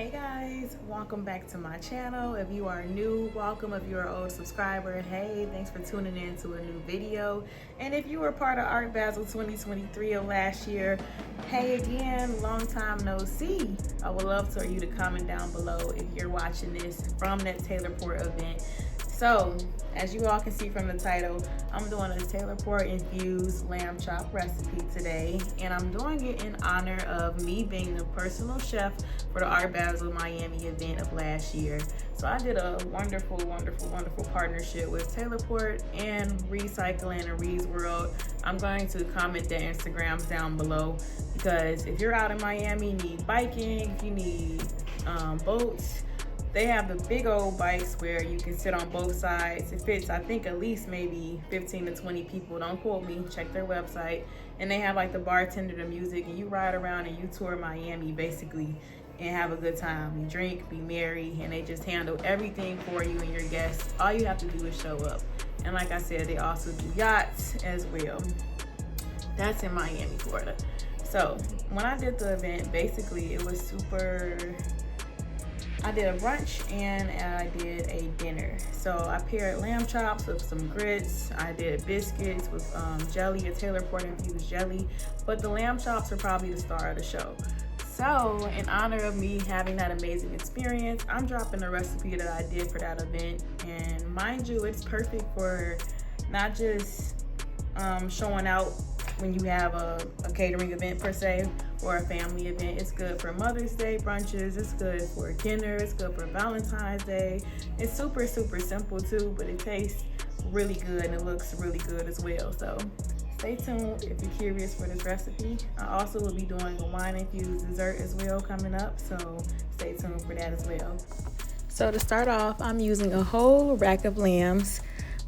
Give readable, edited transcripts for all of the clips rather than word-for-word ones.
Hey guys, welcome back to my channel. If you are new, welcome. If you're an old subscriber, hey, thanks for tuning in to a new video. And if you were part of Art Basel 2023 of last year, hey again, long time no see. I would love for you to comment down below if you're watching this from that Taylor Port event. So, as you all can see from the title, I'm doing a Taylor Port infused lamb chop recipe today, and I'm doing it in honor of me being the personal chef for the Art Basel Miami event of last year. So I did a wonderful partnership with Taylor Port and Recycling and Reed's World. I'm going to comment their Instagrams down below, because if you're out in Miami, you need biking, if you need boats, they have the big old bikes where you can sit on both sides. It fits, I think, at least maybe 15 to 20 people. Don't quote me, check their website. And they have like the bartender, the music, and you ride around and you tour Miami basically and have a good time. You drink, be merry, and they just handle everything for you and your guests. All you have to do is show up. And like I said, they also do yachts as well. That's in Miami, Florida. So when I did the event, basically it was I did a brunch and I did a dinner. So I paired lamb chops with some grits. I did biscuits with jelly, a Taylor Port infused jelly. But the lamb chops are probably the star of the show. So in honor of me having that amazing experience, I'm dropping the recipe that I did for that event. And mind you, it's perfect for not just showing out when you have a catering event per se, or a family event. It's good for Mother's Day brunches, it's good for dinner, it's good for Valentine's Day. It's super simple too, but it tastes really good and it looks really good as well. So stay tuned if you're curious for this recipe. I also will be doing a wine infused dessert as well coming up, so stay tuned for that as well. So to start off, I'm using a whole rack of lambs.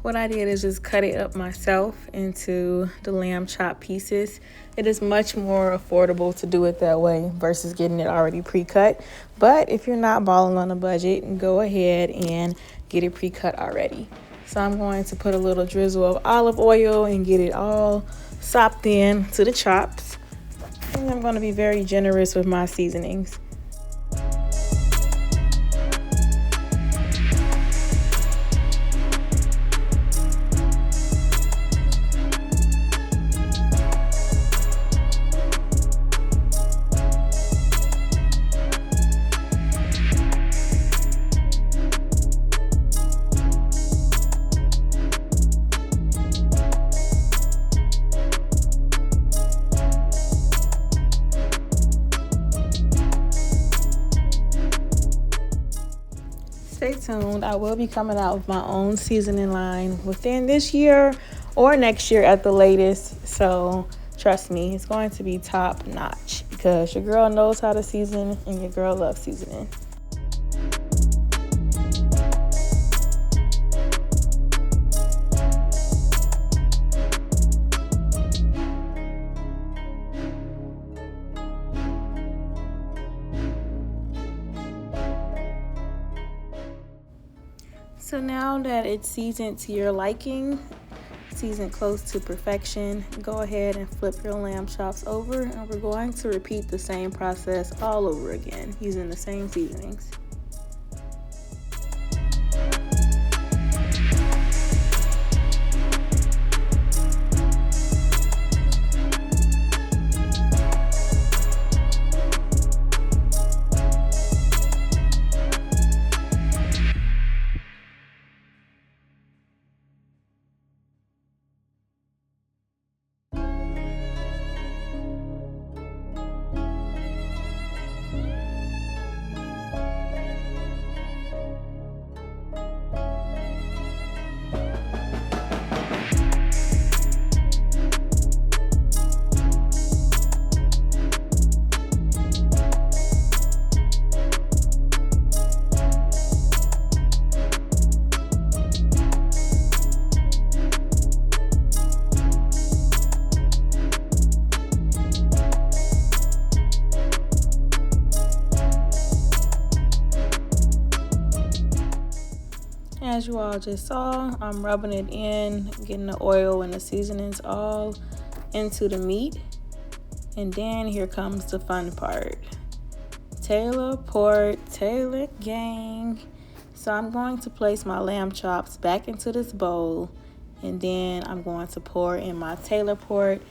What I did is just cut it up myself into the lamb chop pieces. It is much more affordable to do it that way versus getting it already pre-cut. But if you're not balling on a budget, go ahead and get it pre-cut already. So I'm going to put a little drizzle of olive oil and get it all sopped in to the chops. And I'm going to be very generous with my seasonings. Stay tuned. I will be coming out with my own seasoning line within this year or next year at the latest. So trust me, it's going to be top notch because your girl knows how to season and your girl loves seasoning. So now that it's seasoned to your liking, seasoned close to perfection, go ahead and flip your lamb chops over, and we're going to repeat the same process all over again using the same seasonings. As you all just saw, I'm rubbing it in, getting the oil and the seasonings all into the meat. And then here comes the fun part. Taylor Port, Taylor gang. So I'm going to place my lamb chops back into this bowl, and then I'm going to pour in my Taylor Port.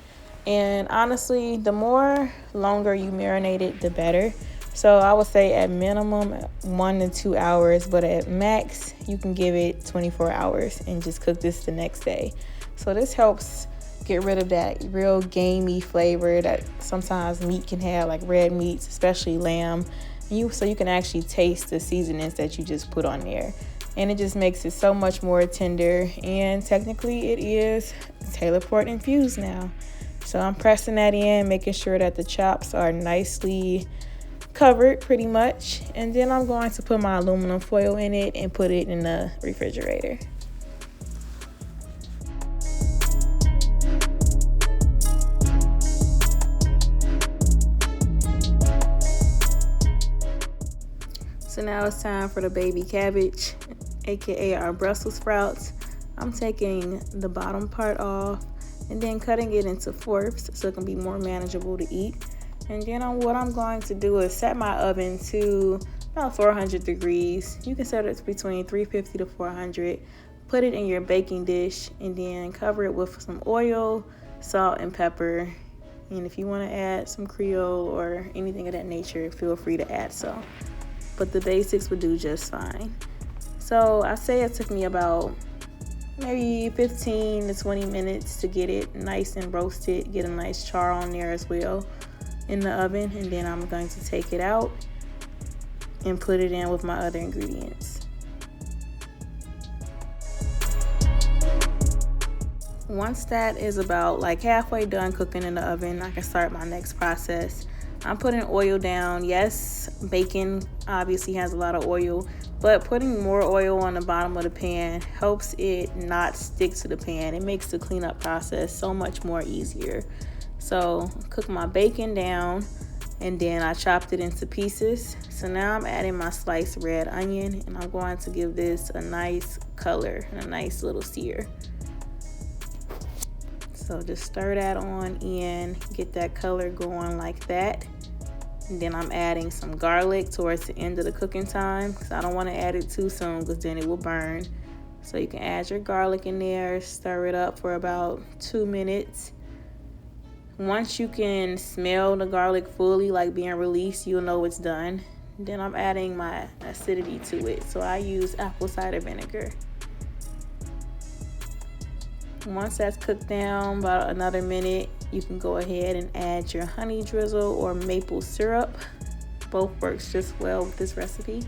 And honestly, the more longer you marinate it, the better. So I would say at minimum 1 to 2 hours, but at max you can give it 24 hours and just cook this the next day. So this helps get rid of that real gamey flavor that sometimes meat can have, like red meats, especially lamb. So you can actually taste the seasonings that you just put on there. And it just makes it so much more tender. And technically it is Taylor Port infused now. So I'm pressing that in, making sure that the chops are nicely covered pretty much. And then I'm going to put my aluminum foil in it and put it in the refrigerator. So now it's time for the baby cabbage, aka our Brussels sprouts. I'm taking the bottom part off and then cutting it into fourths so it can be more manageable to eat. And then what I'm going to do is set my oven to about 400 degrees. You can set it to between 350 to 400. Put it in your baking dish and then cover it with some oil, salt, and pepper. And if you want to add some Creole or anything of that nature, feel free to add some. But the basics would do just fine. So I say it took me about maybe 15 to 20 minutes to get it nice and roasted, get a nice char on there as well in the oven. And then I'm going to take it out and put it in with my other ingredients. Once that is about like halfway done cooking in the oven, I can start my next process. I'm putting oil down. Yes, bacon obviously has a lot of oil, but putting more oil on the bottom of the pan helps it not stick to the pan. It makes the cleanup process so much more easier. So cook my bacon down, and then I chopped it into pieces. So now I'm adding my sliced red onion, and I'm going to give this a nice color and a nice little sear. So just stir that on in, get that color going like that. And then I'm adding some garlic towards the end of the cooking time because I don't want to add it too soon because then it will burn. So you can add your garlic in there, stir it up for about 2 minutes. Once you can smell the garlic fully, like being released, you'll know it's done. Then I'm adding my acidity to it. So I use apple cider vinegar. Once that's cooked down about another minute, you can go ahead and add your honey drizzle or maple syrup. Both works just well with this recipe.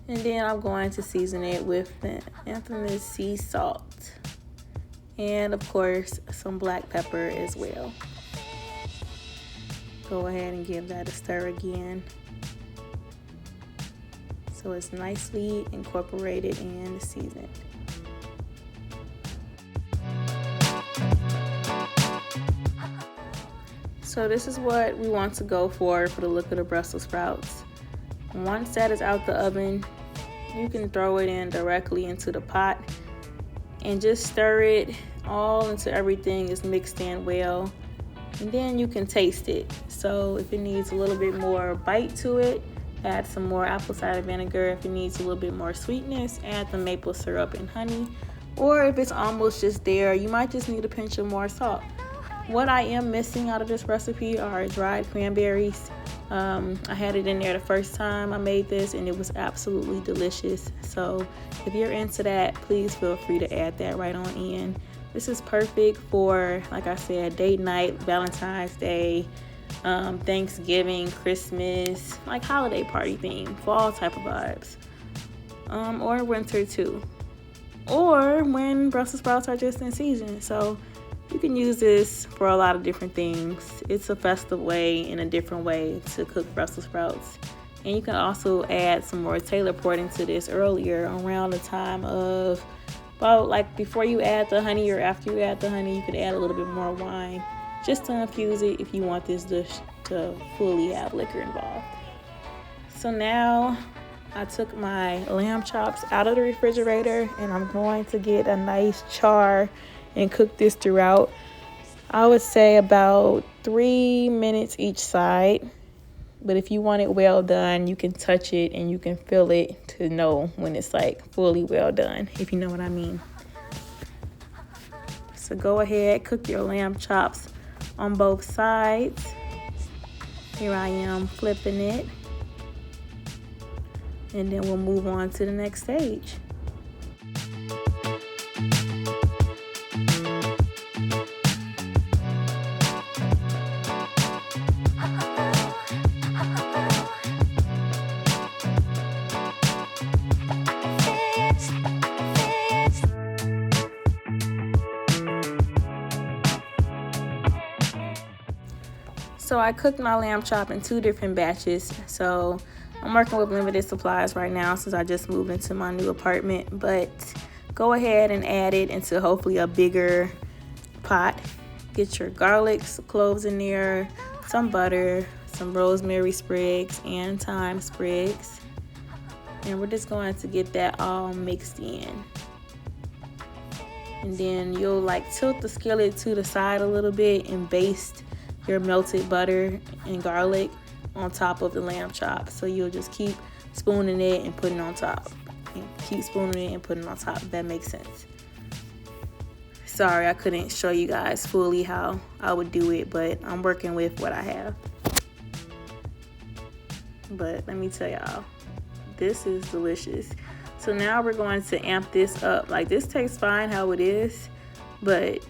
And then I'm going to season it with the infamous sea salt. And of course, some black pepper as well. Go ahead and give that a stir again, so it's nicely incorporated and seasoned. So this is what we want to go for the look of the Brussels sprouts. Once that is out the oven, you can throw it in directly into the pot and just stir it all until everything is mixed in well. And then you can taste it. So if it needs a little bit more bite to it, add some more apple cider vinegar. If it needs a little bit more sweetness, add the maple syrup and honey. Or if it's almost just there, you might just need a pinch of more salt. What I am missing out of this recipe are dried cranberries. I had it in there the first time I made this and it was absolutely delicious. So if you're into that, please feel free to add that right on in. This is perfect for, like I said, date night, Valentine's Day, Thanksgiving, Christmas, like holiday party theme, fall type of vibes, or winter too, or when Brussels sprouts are just in season. So you can use this for a lot of different things. It's a festive way and a different way to cook Brussels sprouts. And you can also add some more Taylor Port into this earlier, around the time of about like before you add the honey or after you add the honey. You could add a little bit more wine just to infuse it if you want this dish to fully have liquor involved. So now I took my lamb chops out of the refrigerator and I'm going to get a nice char and cook this throughout. I would say about 3 minutes each side. But if you want it well done, you can touch it and you can feel it to know when it's like fully well done, if you know what I mean. So go ahead, cook your lamb chops on both sides. Here I am flipping it. And then we'll move on to the next stage. So I cooked my lamb chop in 2 different batches. So I'm working with limited supplies right now since I just moved into my new apartment. But go ahead and add it into hopefully a bigger pot. Get your garlic, cloves in there, some butter, some rosemary sprigs and thyme sprigs. And we're just going to get that all mixed in. And then you'll like tilt the skillet to the side a little bit and baste your melted butter and garlic on top of the lamb chop. So you'll just keep spooning it and putting it on top. And keep spooning it and putting it on top, if that makes sense. Sorry, I couldn't show you guys fully how I would do it, but I'm working with what I have. But let me tell y'all, this is delicious. So now we're going to amp this up. Like, this tastes fine how it is, but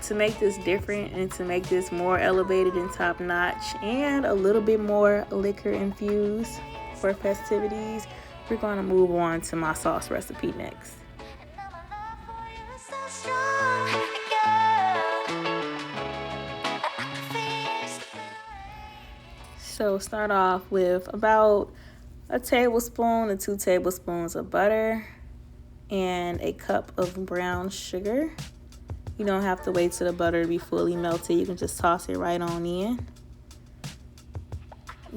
to make this different and to make this more elevated and top notch and a little bit more liquor infused for festivities, we're going to move on to my sauce recipe next. So start off with about a tablespoon to 2 tablespoons of butter and a cup of brown sugar. You don't have to wait till the butter to be fully melted. You can just toss it right on in.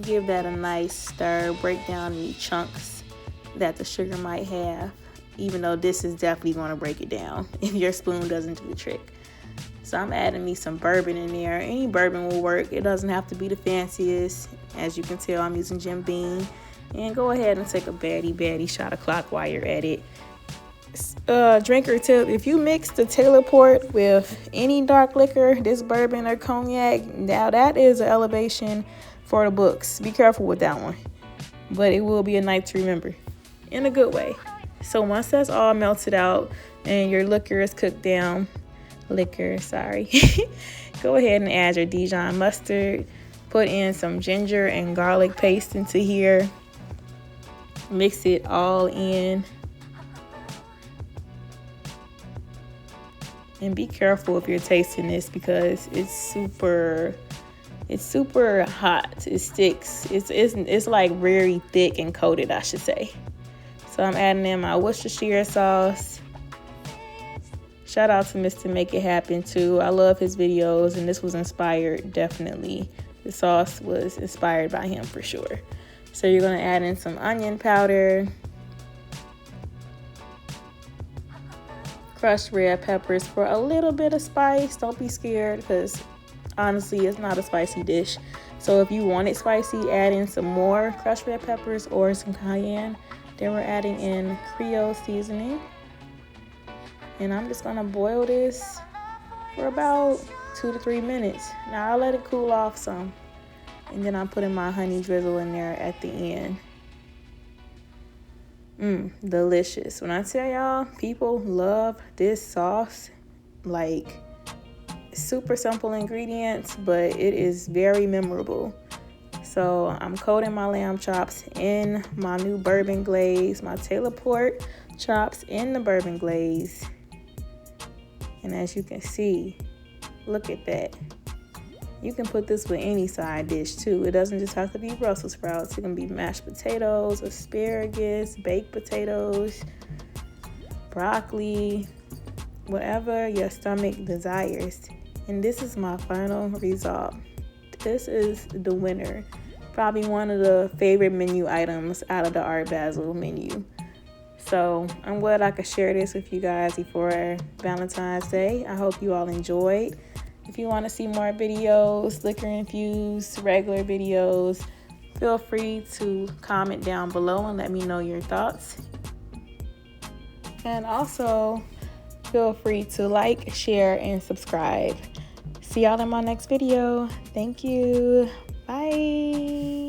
Give that a nice stir. Break down any chunks that the sugar might have, even though this is definitely going to break it down if your spoon doesn't do the trick. So I'm adding me some bourbon in there. Any bourbon will work. It doesn't have to be the fanciest. As you can tell, I'm using Jim Beam. And go ahead and take a batty shot of clock while you're at it. Drinker tip: if you mix the Taylor Port with any dark liquor, this bourbon or cognac, now that is an elevation for the books. Be careful with that one, but it will be a night to remember in a good way. So once that's all melted out and your liquor is cooked down, go ahead and add your Dijon mustard. Put in some ginger and garlic paste into here. Mix it all in. And be careful if you're tasting this because it's super hot. It sticks. It's like very thick and coated, I should say. So I'm adding in my Worcestershire sauce. Shout out to Mr. Make It Happen too. I love his videos, and this was inspired, definitely. The sauce was inspired by him for sure. So you're gonna add in some onion powder, crushed red peppers for a little bit of spice. Don't be scared because honestly, it's not a spicy dish. So if you want it spicy, add in some more crushed red peppers or some cayenne. Then we're adding in Creole seasoning. And I'm just gonna boil this for about 2 to 3 minutes. Now I'll let it cool off some. And then I'm putting my honey drizzle in there at the end. Delicious. When I tell y'all, people love this sauce. Like, super simple ingredients, but it is very memorable. So I'm coating my lamb chops in my new bourbon glaze, my Taylor Port chops in the bourbon glaze. And as you can see, look at that. You can put this with any side dish too. It doesn't just have to be Brussels sprouts. It can be mashed potatoes, asparagus, baked potatoes, broccoli, whatever your stomach desires. And this is my final result. This is the winner. Probably one of the favorite menu items out of the Art Basel menu. So I'm glad I could share this with you guys before Valentine's Day. I hope you all enjoyed. If you want to see more videos, liquor infused, regular videos, feel free to comment down below and let me know your thoughts. And also, feel free to like, share, and subscribe. See y'all in my next video. Thank you. Bye.